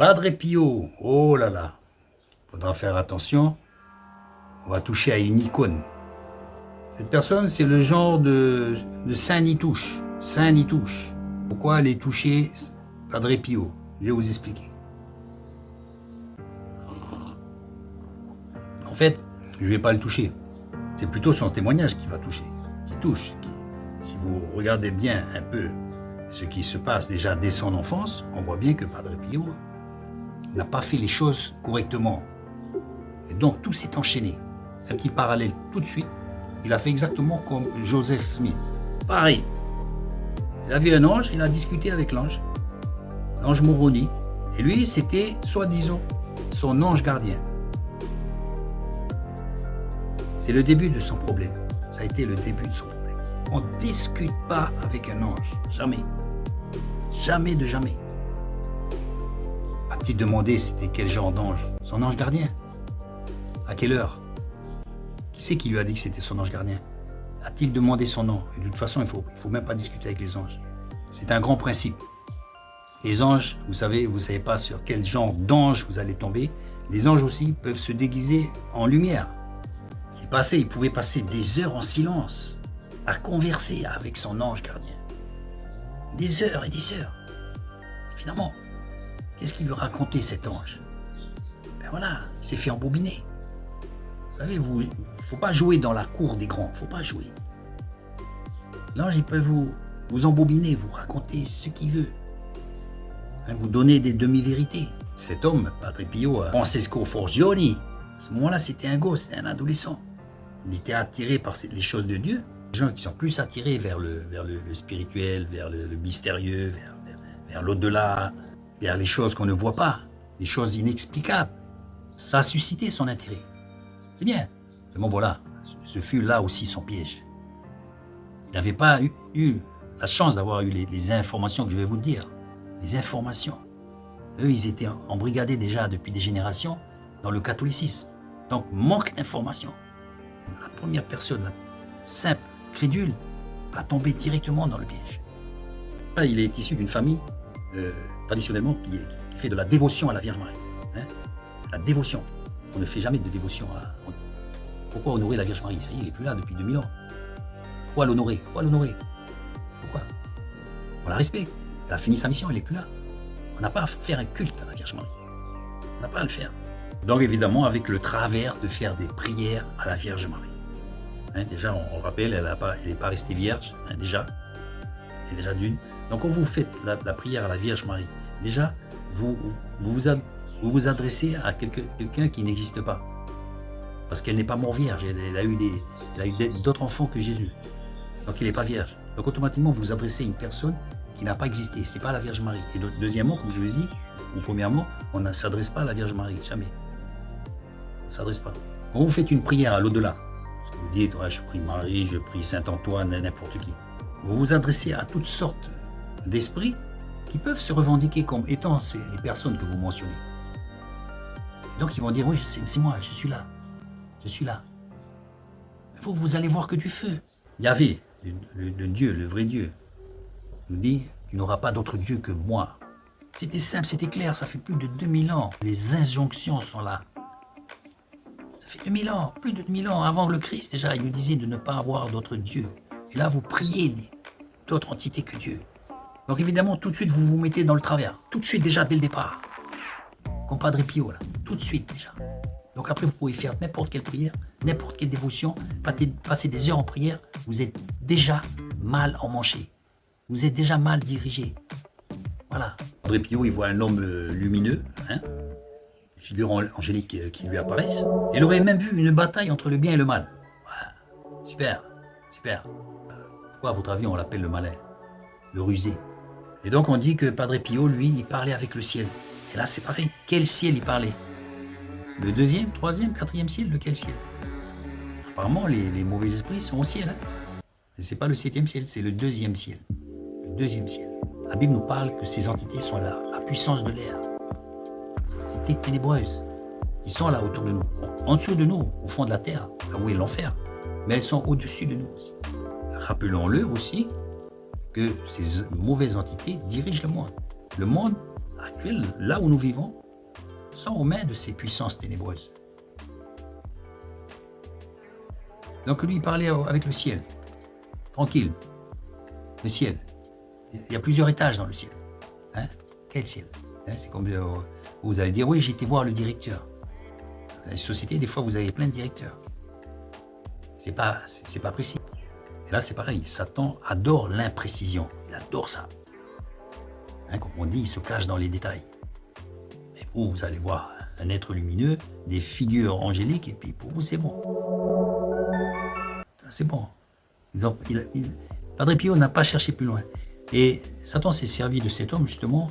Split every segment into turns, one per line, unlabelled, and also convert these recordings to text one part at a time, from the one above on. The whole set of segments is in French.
Padre Pio, oh là là, faudra faire attention, on va toucher à une icône. Cette personne, c'est le genre de Saint Nitouche. Saint Nitouche. Pourquoi aller toucher Padre Pio? Je vais vous expliquer. En fait, je ne vais pas le toucher. C'est plutôt son témoignage qui va toucher, qui touche. Si vous regardez bien un peu ce qui se passe déjà dès son enfance, on voit bien que Padre Pio n'a pas fait les choses correctement. Et donc tout s'est enchaîné. Un petit parallèle tout de suite. Il a fait exactement comme Joseph Smith. Pareil. Il a vu un ange, il a discuté avec l'ange. L'ange Moroni. Et lui, c'était, soi-disant, son ange gardien. C'est le début de son problème. Ça a été le début de son problème. On ne discute pas avec un ange. Jamais. Jamais de jamais. A-t-il demandé c'était quel genre d'ange? Son ange gardien. À quelle heure? Qui c'est qui lui a dit que c'était son ange gardien? A-t-il demandé son nom? Et de toute façon, il faut même pas discuter avec les anges. C'est un grand principe. Les anges, vous savez pas sur quel genre d'ange vous allez tomber. Les anges aussi peuvent se déguiser en lumière. Il pouvait passer des heures en silence à converser avec son ange gardien. Des heures et des heures. Finalement, qu'est-ce qu'il lui racontait cet ange? Ben voilà, il s'est fait embobiner. Vous savez, il ne faut pas jouer dans la cour des grands, il ne faut pas jouer. L'ange, il peut vous embobiner, vous raconter ce qu'il veut. Vous donner des demi-vérités. Cet homme, Padre Pio, Francesco Forgioni, à ce moment-là, c'était un gosse, c'était un adolescent. Il était attiré par les choses de Dieu. Les gens qui sont plus attirés vers le spirituel, vers le mystérieux, vers l'au-delà, vers les choses qu'on ne voit pas, les choses inexplicables. Ça a suscité son intérêt. C'est bien. Seulement voilà, ce fut là aussi son piège. Il n'avait pas eu la chance d'avoir eu les informations que je vais vous dire. Les informations. Eux, ils étaient embrigadés déjà depuis des générations dans le catholicisme. Donc, manque d'informations. La première personne, la simple, crédule, va tomber directement dans le piège. Il est issu d'une famille, traditionnellement, qui fait de la dévotion à la Vierge Marie. Hein? La dévotion. On ne fait jamais de dévotion à... Pourquoi honorer la Vierge Marie? Ça y est, il n'est plus là depuis 2000 ans. Pourquoi l'honorer? Pourquoi l'honorer? Pourquoi? On la respecte. Elle a fini sa mission, elle n'est plus là. On n'a pas à faire un culte à la Vierge Marie. On n'a pas à le faire. Donc évidemment, avec le travers de faire des prières à la Vierge Marie. Hein, déjà, on rappelle, elle n'est pas restée vierge, hein, déjà. Et déjà d'une. Donc quand vous faites la prière à la Vierge Marie, déjà, vous vous adressez à quelqu'un qui n'existe pas. Parce qu'elle n'est pas morte vierge, elle a eu d'autres enfants que Jésus. Donc elle n'est pas vierge. Donc automatiquement, vous vous adressez à une personne qui n'a pas existé. Ce n'est pas la Vierge Marie. Et deuxièmement, comme je l'ai dit, ou premièrement, on ne s'adresse pas à la Vierge Marie, jamais. On ne s'adresse pas. Quand vous faites une prière à l'au-delà, vous dites, ouais, je prie Marie, je prie Saint-Antoine, n'importe qui. Vous vous adressez à toutes sortes d'esprits qui peuvent se revendiquer comme étant les personnes que vous mentionnez. Et donc ils vont dire, oui, c'est moi, je suis là. Je suis là. Vous allez voir que du feu. Yahvé, le Dieu, le vrai Dieu, nous dit, tu n'auras pas d'autre Dieu que moi. C'était simple, c'était clair, ça fait plus de 2000 ans. Les injonctions sont là. Ça fait 2000 ans, plus de 2000 ans. Avant le Christ, déjà, il nous disait de ne pas avoir d'autre Dieu. Et là, vous priez d'autres entités que Dieu. Donc évidemment, tout de suite, vous vous mettez dans le travers. Tout de suite, déjà, dès le départ. Comme Padre Pio, là. Tout de suite, déjà. Donc après, vous pouvez faire n'importe quelle prière, n'importe quelle dévotion, passer des heures en prière, vous êtes déjà mal emmanché. Vous êtes déjà mal dirigé. Voilà. Padre Pio, il voit un homme lumineux, hein, des figures angéliques qui lui apparaissent. Il aurait même vu une bataille entre le bien et le mal. Voilà. Super, super. Pourquoi, à votre avis, on l'appelle le malin? Le rusé. Et donc, on dit que Padre Pio, lui, il parlait avec le ciel. Et là, c'est pareil. Quel ciel il parlait? Le deuxième, troisième, quatrième ciel, lequel ciel? Apparemment, les mauvais esprits sont au ciel. Hein. Et ce n'est pas le septième ciel, c'est le deuxième ciel. Le deuxième ciel. La Bible nous parle que ces entités sont là, la puissance de l'air. Ces entités ténébreuses, qui sont là autour de nous, en dessous de nous, au fond de la terre, là où est l'enfer. Mais elles sont au-dessus de nous aussi. Rappelons-le aussi que ces mauvaises entités dirigent le monde. Le monde actuelle, là où nous vivons, sont aux mains de ces puissances ténébreuses. Donc lui, il parlait avec le ciel, tranquille, le ciel. Il y a plusieurs étages dans le ciel. Hein? Quel ciel? Hein? C'est comme vous allez dire, oui, j'ai été voir le directeur. Dans les sociétés, des fois, vous avez plein de directeurs. C'est pas précis. Et là, c'est pareil. Satan adore l'imprécision. Il adore ça. Hein, comme on dit, il se cache dans les détails. Et vous allez voir un être lumineux, des figures angéliques, et puis pour vous, c'est bon. C'est bon. Padre Pio n'a pas cherché plus loin. Et Satan s'est servi de cet homme, justement,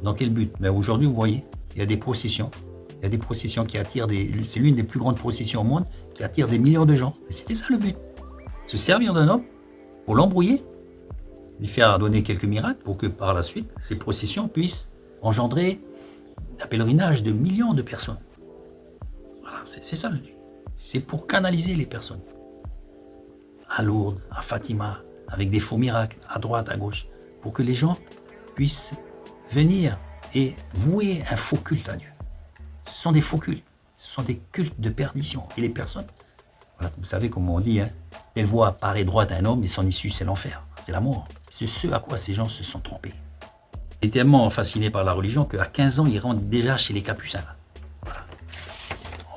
dans quel but? Mais aujourd'hui, vous voyez, il y a des processions. Il y a des processions qui attirent c'est l'une des plus grandes processions au monde, qui attire des millions de gens. Et c'était ça le but. Se servir d'un homme pour l'embrouiller, lui faire donner quelques miracles pour que par la suite, ces processions puissent engendrer un pèlerinage de millions de personnes. Voilà, c'est ça le but. C'est pour canaliser les personnes. À Lourdes, à Fatima, avec des faux miracles, à droite, à gauche, pour que les gens puissent venir et vouer un faux culte à Dieu. Ce sont des faux cultes, ce sont des cultes de perdition. Et les personnes, voilà, vous savez comment on dit, hein, telle voie paraît droite à un homme et son issue c'est l'enfer, c'est la mort. C'est ce à quoi ces gens se sont trompés. Il est tellement fasciné par la religion qu'à 15 ans, il rentre déjà chez les Capucins. Voilà.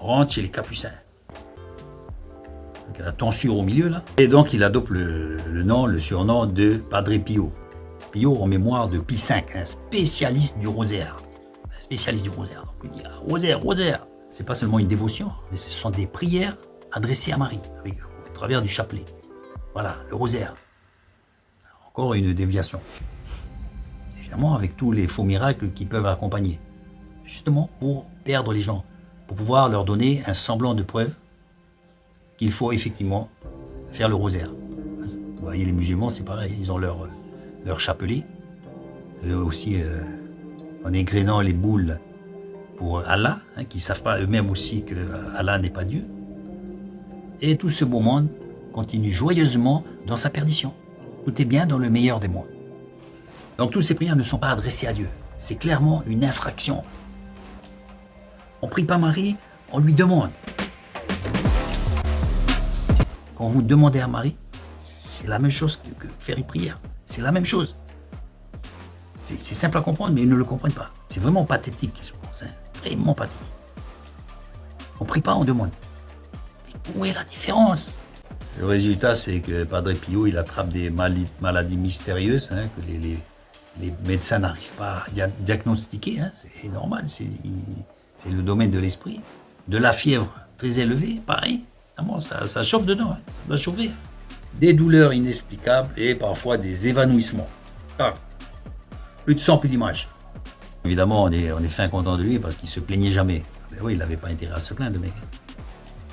On rentre chez les Capucins. Donc, la tonsure au milieu là. Et donc il adopte le surnom de Padre Pio. Pio en mémoire de Pie V, un spécialiste du rosaire. Un spécialiste du rosaire. Donc il dit rosaire, rosaire. C'est pas seulement une dévotion, mais ce sont des prières adressées à Marie, au travers du chapelet. Voilà, le rosaire. Encore une déviation. Évidemment, avec tous les faux miracles qui peuvent accompagner. Justement pour perdre les gens, pour pouvoir leur donner un semblant de preuve qu'il faut effectivement faire le rosaire. Vous voyez, les musulmans, c'est pareil, ils ont leur chapelet. Eux aussi, en égrénant les boules pour Allah, hein, qui ne savent pas eux-mêmes aussi que Allah n'est pas Dieu. Et tout ce beau monde continue joyeusement dans sa perdition. Tout est bien dans le meilleur des mondes. Donc toutes ces prières ne sont pas adressées à Dieu. C'est clairement une infraction. On ne prie pas Marie, on lui demande. Quand vous demandez à Marie, c'est la même chose que faire une prière. C'est la même chose. C'est simple à comprendre, mais ils ne le comprennent pas. C'est vraiment pathétique, je pense. Hein. Vraiment pathétique. On ne prie pas, on demande. Mais où est la différence? Le résultat, c'est que Padre Pio, il attrape des maladies mystérieuses hein, que les médecins n'arrivent pas à diagnostiquer. Hein. C'est normal, c'est le domaine de l'esprit. De la fièvre très élevée, pareil. Ça chauffe dedans, hein. Ça doit chauffer. Des douleurs inexplicables et parfois des évanouissements. Ah. Plus de sang, plus d'image. Évidemment, on est fin content de lui parce qu'il se plaignait jamais. Mais oui, il n'avait pas intérêt à se plaindre, mec.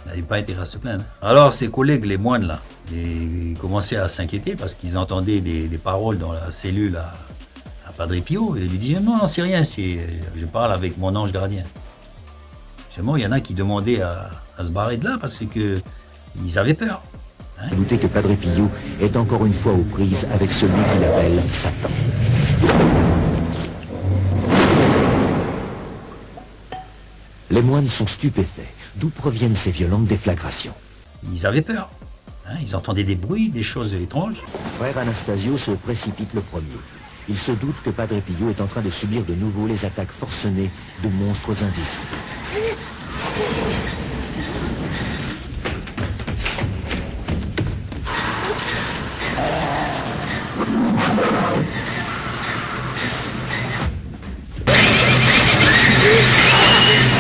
Il n'avait pas intérêt à se plaindre. Alors, ses collègues, les moines, là, ils commençaient à s'inquiéter parce qu'ils entendaient des paroles dans la cellule à Padre Pio et ils lui disaient non, c'est rien, je parle avec mon ange gardien. Seulement, il y en a qui demandaient à se barrer de là parce qu'ils avaient peur. Hein?
Douter que Padre Pio est encore une fois aux prises avec celui qu'il appelle Satan. Les moines sont stupéfaits. D'où proviennent ces violentes déflagrations?
Ils avaient peur. Hein? Ils entendaient des bruits, des choses étranges.
Frère Anastasio se précipite le premier. Il se doute que Padre Pio est en train de subir de nouveau les attaques forcenées de monstres invisibles.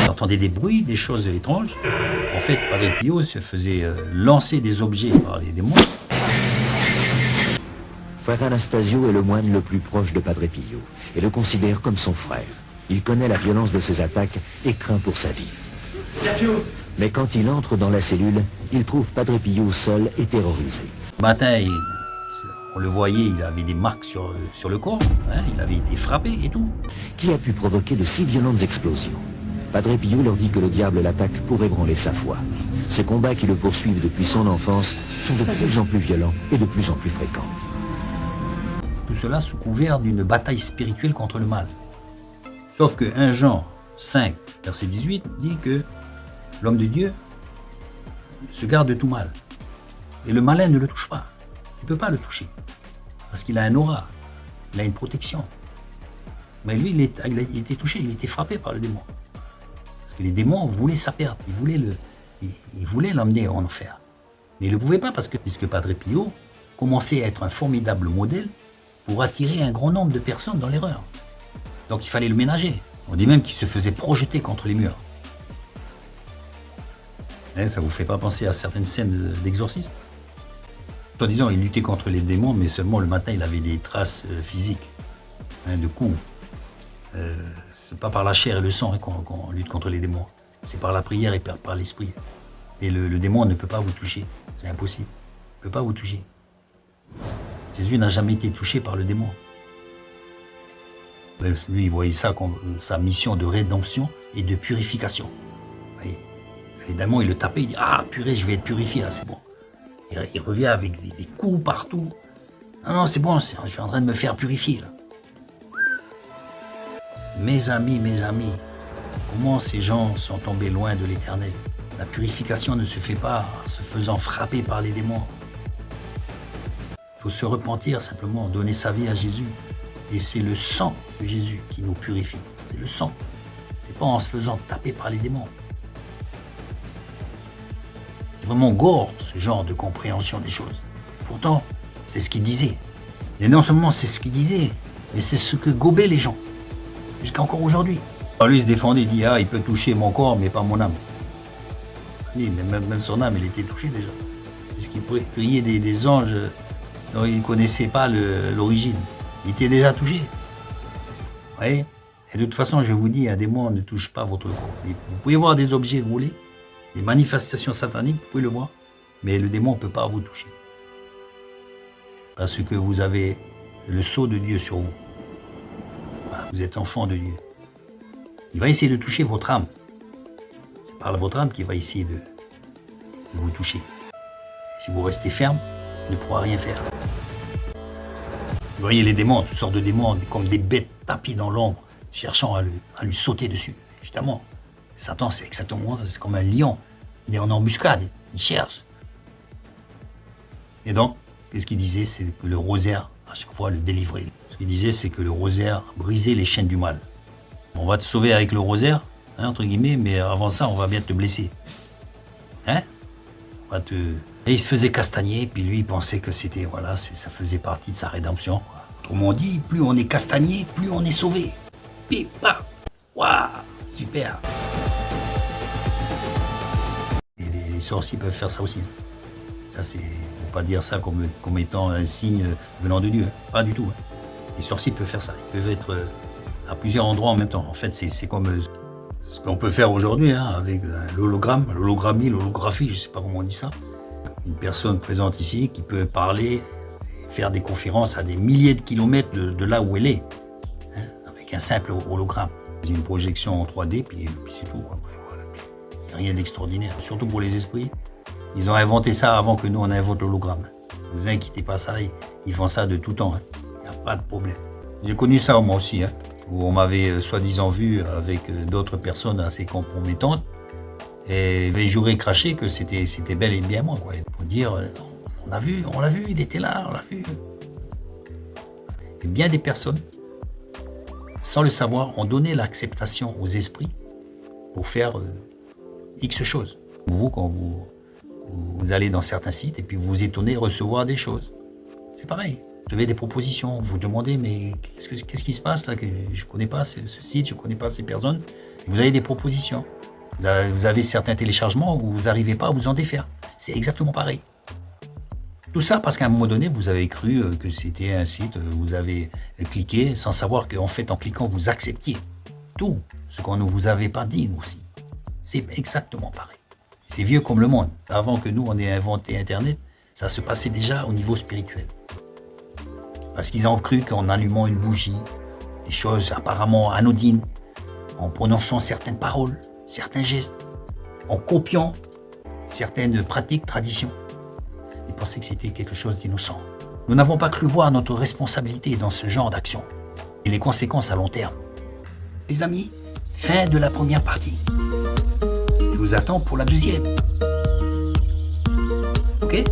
Ils entendaient des bruits, des choses étranges. En fait, Padre Pio se faisait lancer des objets par les démons.
Frère Anastasio est le moine le plus proche de Padre Pio et le considère comme son frère. Il connaît la violence de ses attaques et craint pour sa vie. Mais quand il entre dans la cellule, il trouve Padre Pio seul et terrorisé.
Le matin, on le voyait, il avait des marques sur le corps, hein, il avait été frappé et tout.
Qui a pu provoquer de si violentes explosions? Padre Pio leur dit que le diable l'attaque pour ébranler sa foi. Ces combats qui le poursuivent depuis son enfance sont de plus en plus violents et de plus en plus fréquents.
Tout cela sous couvert d'une bataille spirituelle contre le mal. Sauf que 1 Jean 5, verset 18 dit que l'homme de Dieu se garde de tout mal. Et le malin ne le touche pas. Il ne peut pas le toucher. Parce qu'il a un aura. Il a une protection. Mais lui, il a été touché, il a été frappé par le démon. Parce que les démons voulaient sa perte. Ils voulaient l'emmener en enfer. Mais ils ne le pouvaient pas puisque Padre Pio commençait à être un formidable modèle pour attirer un grand nombre de personnes dans l'erreur. Donc il fallait le ménager. On dit même qu'il se faisait projeter contre les murs. Ça vous fait pas penser à certaines scènes d'exorcisme? Soi-disant, il luttait contre les démons, mais seulement le matin, il avait des traces physiques, de coups. C'est pas par la chair et le sang qu'on lutte contre les démons. C'est par la prière et par l'esprit. Et le démon ne peut pas vous toucher. C'est impossible. Il ne peut pas vous toucher. Jésus n'a jamais été touché par le démon. Lui, il voyait ça comme sa mission de rédemption et de purification. Vous voyez, les démons, il le tapait, il dit « Ah, purée, je vais être purifié, là, c'est bon. » Il revient avec des coups partout. « Non, non, c'est bon, je suis en train de me faire purifier, là. » Mes amis, comment ces gens sont tombés loin de l'Éternel? La purification ne se fait pas en se faisant frapper par les démons. Il faut se repentir simplement, donner sa vie à Jésus. Et c'est le sang de Jésus qui nous purifie. C'est le sang. C'est pas en se faisant taper par les démons. C'est vraiment gore, ce genre de compréhension des choses. Pourtant, c'est ce qu'il disait. Et non seulement c'est ce qu'il disait, mais c'est ce que gobaient les gens. Jusqu'à encore aujourd'hui. Alors lui, il se défendait, il dit « Ah, il peut toucher mon corps, mais pas mon âme. » Oui, mais même son âme, elle était touchée déjà. Puisqu'il priait des anges dont il ne connaissait pas l'origine. Il était déjà touché. Vous voyez? Et de toute façon, je vous dis, un démon ne touche pas votre corps. Vous pouvez voir des objets volés, des manifestations sataniques, vous pouvez le voir, mais le démon ne peut pas vous toucher. Parce que vous avez le sceau de Dieu sur vous. Vous êtes enfant de Dieu. Il va essayer de toucher votre âme. C'est par votre âme qu'il va essayer de vous toucher. Si vous restez ferme, il ne pourra rien faire. Vous voyez les démons, toutes sortes de démons, comme des bêtes tapis dans l'ombre, cherchant à lui sauter dessus. Évidemment, Satan, c'est exactement ça, c'est comme un lion. Il est en embuscade, il cherche. Et donc, qu'est-ce qu'il disait? C'est que le rosaire, à chaque fois, le délivrait. Ce qu'il disait, c'est que le rosaire brisait les chaînes du mal. On va te sauver avec le rosaire, entre guillemets, mais avant ça, on va bien te blesser. Et il se faisait castagner, puis lui, il pensait que c'était, voilà, ça faisait partie de sa rédemption. Autrement dit, plus on est castagné, plus on est sauvé. Pip, paf, waouh, super. Et les sorciers peuvent faire ça aussi. Ça, c'est, faut pas dire ça comme étant un signe venant de Dieu. Pas du tout. Les sorciers peuvent faire ça. Ils peuvent être à plusieurs endroits en même temps. En fait, c'est comme ce qu'on peut faire aujourd'hui avec l'hologramme, l'holographie, je ne sais pas comment on dit ça. Une personne présente ici qui peut parler et faire des conférences à des milliers de kilomètres de là où elle est, avec un simple hologramme. Il y a une projection en 3D, puis c'est tout. Voilà. Il n'y a rien d'extraordinaire, surtout pour les esprits. Ils ont inventé ça avant que nous on invente l'hologramme. Ne vous inquiétez pas, ça, ils font ça de tout temps. Il n'y a pas de problème. J'ai connu ça moi aussi, où on m'avait soi-disant vu avec d'autres personnes assez compromettantes. Et j'avais juré craché que c'était bel et bien moi, quoi. Pour dire, on l'a vu, il était là, on l'a vu. Et bien des personnes, sans le savoir, ont donné l'acceptation aux esprits pour faire X choses. Vous, quand vous allez dans certains sites et puis vous vous étonnez de recevoir des choses. C'est pareil. Vous avez des propositions, vous vous demandez, mais qu'est-ce qui se passe là? Je ne connais pas ce site, je ne connais pas ces personnes. Et vous avez des propositions. Vous avez certains téléchargements où vous n'arrivez pas à vous en défaire. C'est exactement pareil. Tout ça parce qu'à un moment donné, vous avez cru que c'était un site, vous avez cliqué sans savoir qu'en fait, en cliquant, vous acceptiez tout ce qu'on ne vous avait pas dit, nous aussi. C'est exactement pareil. C'est vieux comme le monde. Avant que nous, on ait inventé Internet, ça se passait déjà au niveau spirituel. Parce qu'ils ont cru qu'en allumant une bougie, des choses apparemment anodines, en prononçant certaines paroles, certains gestes, en copiant certaines pratiques, traditions, ils pensaient que c'était quelque chose d'innocent. Nous n'avons pas cru voir notre responsabilité dans ce genre d'action et les conséquences à long terme. Les amis, fin de la première partie. Je vous attends pour la deuxième. Ok?